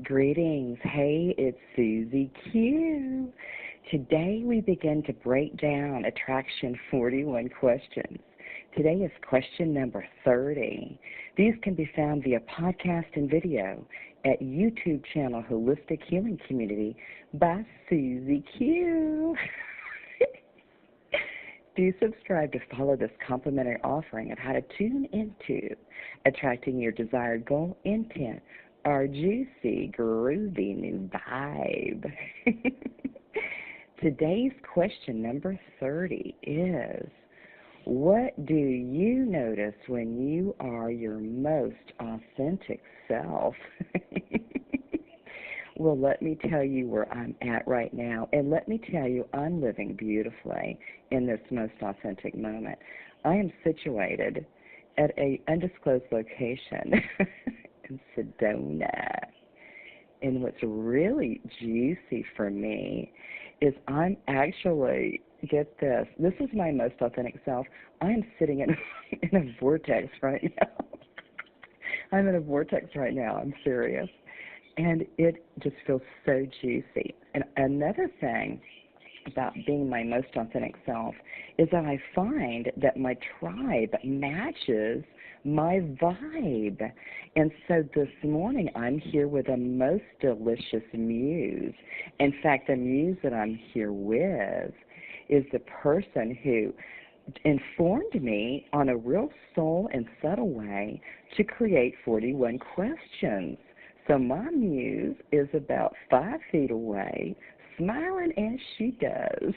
Greetings. Hey, it's Susie Q. Today we begin to break down Attraction 41 questions. Today is question number 30. These can be found via podcast and video at YouTube channel Holistic Healing Community by Susie Q. Do subscribe to follow this complimentary offering of how to tune into attracting your desired goal, intent, or juicy, groovy new vibe. Today's question number 30 is, what do you notice when you are your most authentic self? Well, let me tell you where I'm at right now, and let me tell you I'm living beautifully in this most authentic moment. I am situated at an undisclosed location in Sedona, and what's really juicy for me is I'm actually, get this is my most authentic self. I am sitting in a vortex right now. I'm in a vortex right now. I'm serious. And it just feels so juicy. And another thing about being my most authentic self is that I find that my tribe matches my vibe. And so this morning I'm here with a most delicious muse. In fact, the muse that I'm here with is the person who informed me on a real soul and subtle way to create 41 questions. So my muse is about 5 feet away, smiling as she does.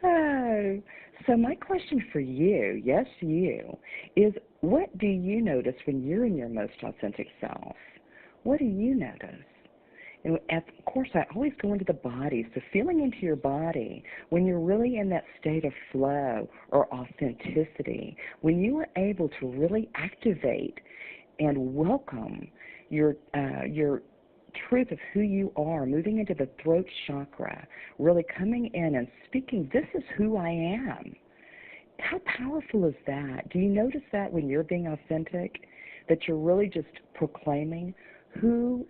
Oh, so my question for you, yes you, is what do you notice when you're in your most authentic self? What do you notice? And of course, I always go into the body, so feeling into your body, when you're really in that state of flow or authenticity, when you are able to really activate and welcome your truth of who you are, moving into the throat chakra, really coming in and speaking, this is who I am. How powerful is that? Do you notice that when you're being authentic, that you're really just proclaiming who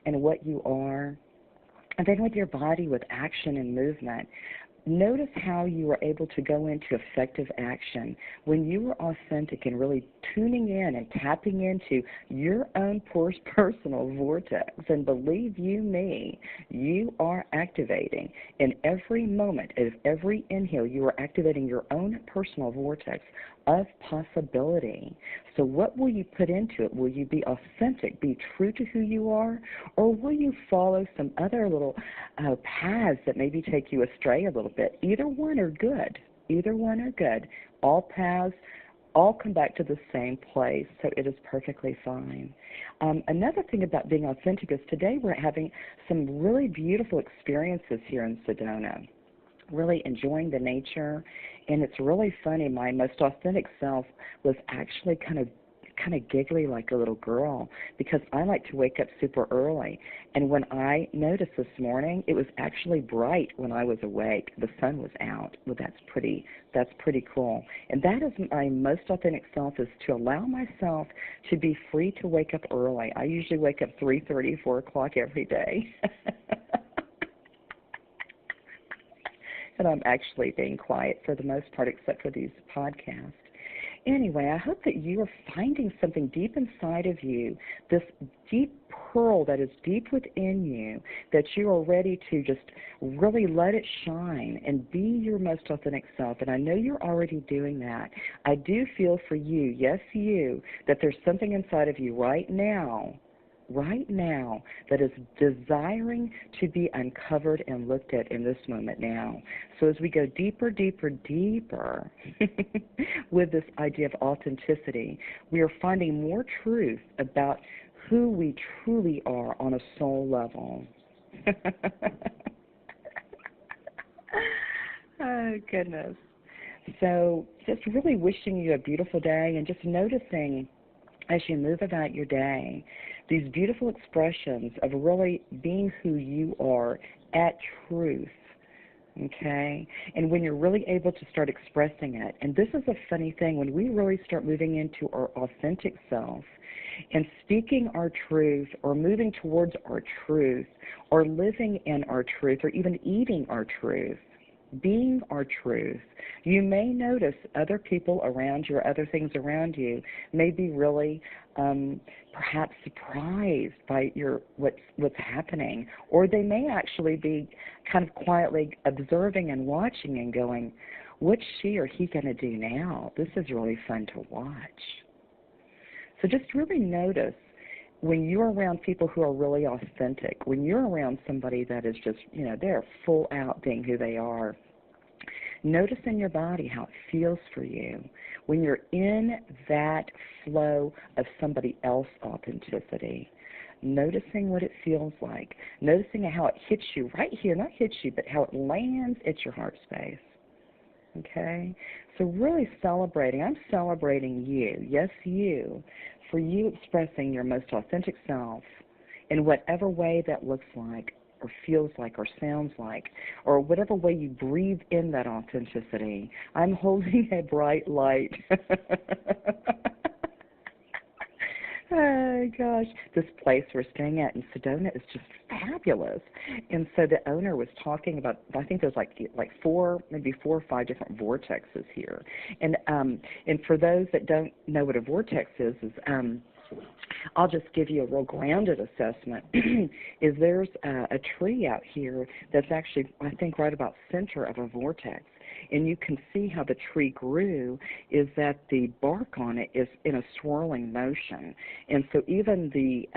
and what you are? And then with your body, with action and movement, notice how you are able to go into effective action when you are authentic and really tuning in and tapping into your own personal vortex. And believe you me, you are activating in every moment of every inhale, you are activating your own personal vortex of possibility. So what will you put into it? Will you be authentic, be true to who you are, or will you follow some other little paths that maybe take you astray a little bit? Either one are good. Either one are good. All paths all come back to the same place, so it is perfectly fine. Another thing about being authentic is today we're having some really beautiful experiences here in Sedona. Really enjoying the nature, and it's really funny. My most authentic self was actually kind of giggly like a little girl because I like to wake up super early. And when I noticed this morning, it was actually bright when I was awake. The sun was out. Well, that's pretty cool. And that is my most authentic self, is to allow myself to be free to wake up early. I usually wake up 3:30, 4 o'clock every day. And I'm actually being quiet for the most part, except for these podcasts. Anyway, I hope that you are finding something deep inside of you, this deep pearl that is deep within you, that you are ready to just really let it shine and be your most authentic self. And I know you're already doing that. I do feel for you, yes you, that there's something inside of you right now, that is desiring to be uncovered and looked at in this moment now. So as we go deeper, deeper, deeper with this idea of authenticity, we are finding more truth about who we truly are on a soul level. Oh, goodness. So just really wishing you a beautiful day, and just noticing as you move about your day, these beautiful expressions of really being who you are at truth, Okay? And when you're really able to start expressing it, and this is a funny thing, when we really start moving into our authentic self and speaking our truth or moving towards our truth or living in our truth or even eating our truth, being our truth, you may notice other people around you or other things around you may be really perhaps surprised by what's happening, or they may actually be kind of quietly observing and watching and going, what's she or he going to do now? This is really fun to watch. So just really notice when you're around people who are really authentic, when you're around somebody that is just, they're full out being who they are, notice in your body how it feels for you when you're in that flow of somebody else's authenticity. Noticing what it feels like. Noticing how it hits you right here, not hits you, but how it lands at your heart space. Okay? So really celebrating. I'm celebrating you. Yes, you. For you expressing your most authentic self in whatever way that looks like or feels like or sounds like, or whatever way you breathe in that authenticity. I'm holding a bright light. Oh, gosh. This place we're staying at in Sedona is just fabulous. And so the owner was talking about, I think there's like maybe four or five different vortexes here. And for those that don't know what a vortex is I'll just give you a real grounded assessment, is there's a tree out here that's actually, I think, right about center of a vortex. And you can see how the tree grew is that the bark on it is in a swirling motion. And so even the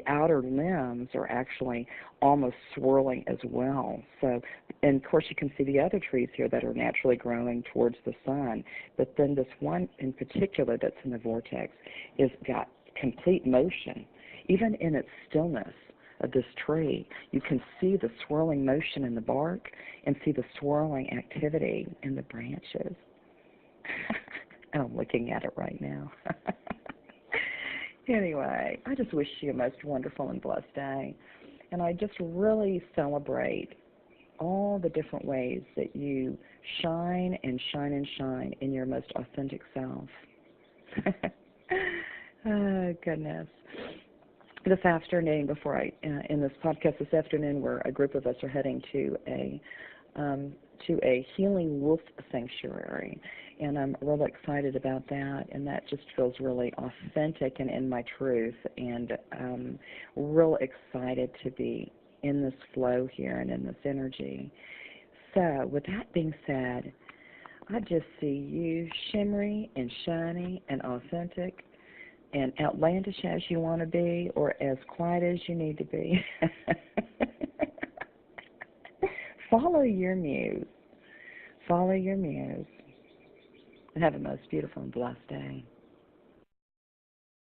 outer limbs are actually almost swirling as well. So, and of course you can see the other trees here that are naturally growing towards the sun. But then this one in particular that's in the vortex is got complete motion. Even in its stillness of this tree, you can see the swirling motion in the bark and see the swirling activity in the branches. And I'm looking at it right now. Anyway, I just wish you a most wonderful and blessed day. And I just really celebrate all the different ways that you shine and shine and shine in your most authentic self. Oh, goodness. This afternoon, before I in this podcast this afternoon, where a group of us are heading to a healing wolf sanctuary, and I'm really excited about that, and that just feels really authentic and in my truth, and real excited to be in this flow here and in this energy. So, with that being said, I just see you shimmery and shiny and authentic and outlandish as you want to be, or as quiet as you need to be. Follow your muse. Follow your muse. And have a most beautiful and blessed day.